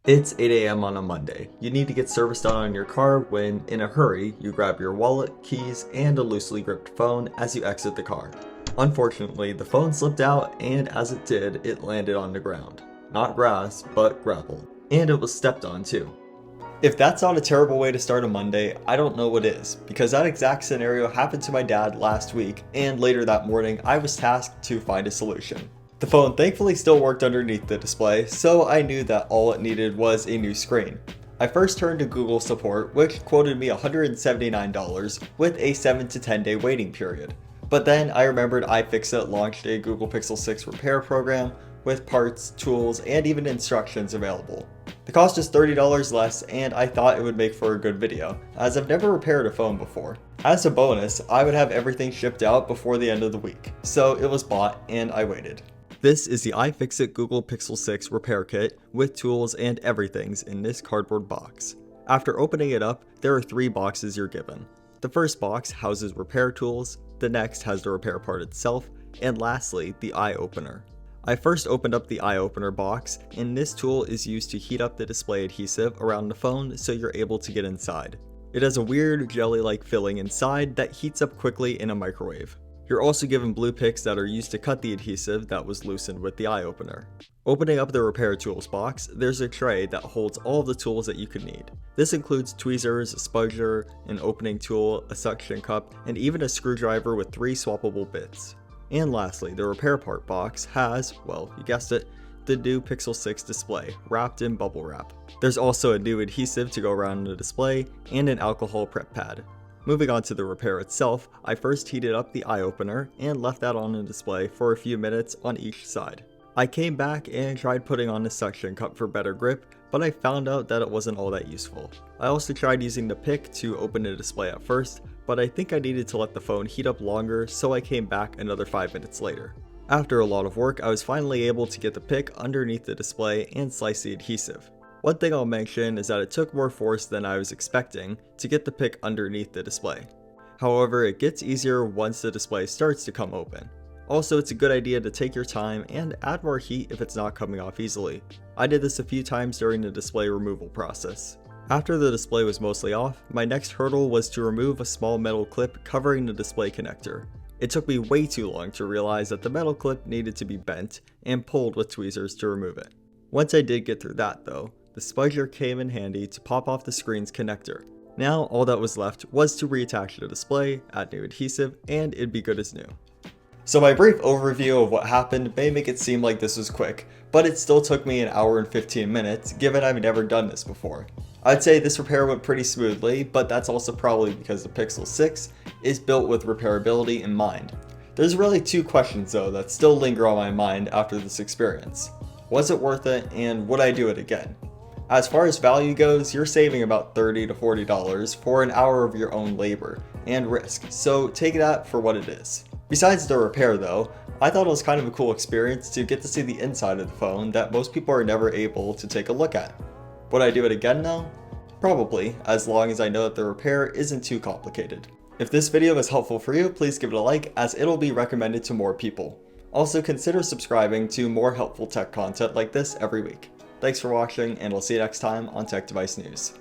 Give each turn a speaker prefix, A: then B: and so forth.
A: It's 8 a.m. on a Monday. You need to get service done on your car when, in a hurry, you grab your wallet, keys, and a loosely gripped phone as you exit the car. Unfortunately, the phone slipped out, and as it did, it landed on the ground. Not grass, but gravel. And it was stepped on too. If that's not a terrible way to start a Monday, I don't know what is, because that exact scenario happened to my dad last week, and later that morning, I was tasked to find a solution. The phone thankfully still worked underneath the display, so I knew that all it needed was a new screen. I first turned to Google support, which quoted me $179 with a 7 to 10 day waiting period. But then I remembered iFixit launched a Google Pixel 6 repair program with parts, tools, and even instructions available. The cost is $30 less, and I thought it would make for a good video, as I've never repaired a phone before. As a bonus, I would have everything shipped out before the end of the week, so it was bought and I waited. This is the iFixit Google Pixel 6 repair kit with tools and everything's in this cardboard box. After opening it up, there are 3 boxes you're given. The first box houses repair tools, the next has the repair part itself, and lastly, the eye opener. I first opened up the eye opener box, and this tool is used to heat up the display adhesive around the phone so you're able to get inside. It has a weird jelly-like filling inside that heats up quickly in a microwave. You're also given blue picks that are used to cut the adhesive that was loosened with the eye opener. Opening up the repair tools box, there's a tray that holds all of the tools that you could need. This includes tweezers, a spudger, an opening tool, a suction cup, and even a screwdriver with 3 swappable bits. And lastly, the repair part box has, well, you guessed it, the new Pixel 6 display, wrapped in bubble wrap. There's also a new adhesive to go around the display, and an alcohol prep pad. Moving on to the repair itself, I first heated up the eye opener and left that on the display for a few minutes on each side. I came back and tried putting on the suction cup for better grip, but I found out that it wasn't all that useful. I also tried using the pick to open the display at first, but I think I needed to let the phone heat up longer, so I came back another 5 minutes later. After a lot of work, I was finally able to get the pick underneath the display and slice the adhesive. One thing I'll mention is that it took more force than I was expecting to get the pick underneath the display. However, it gets easier once the display starts to come open. Also, it's a good idea to take your time and add more heat if it's not coming off easily. I did this a few times during the display removal process. After the display was mostly off, my next hurdle was to remove a small metal clip covering the display connector. It took me way too long to realize that the metal clip needed to be bent and pulled with tweezers to remove it. Once I did get through that though, the spudger came in handy to pop off the screen's connector. Now all that was left was to reattach the display, add new adhesive, and it'd be good as new. So my brief overview of what happened may make it seem like this was quick, but it still took me an hour and 15 minutes given I've never done this before. I'd say this repair went pretty smoothly, but that's also probably because the Pixel 6 is built with repairability in mind. There's really 2 questions though that still linger on my mind after this experience. Was it worth it, and would I do it again? As far as value goes, you're saving about $30 to $40 for an hour of your own labor and risk, so take that for what it is. Besides the repair though, I thought it was kind of a cool experience to get to see the inside of the phone that most people are never able to take a look at. Would I do it again though? Probably, as long as I know that the repair isn't too complicated. If this video was helpful for you, please give it a like as it'll be recommended to more people. Also consider subscribing to more helpful tech content like this every week. Thanks for watching, and we'll see you next time on Tech Device News.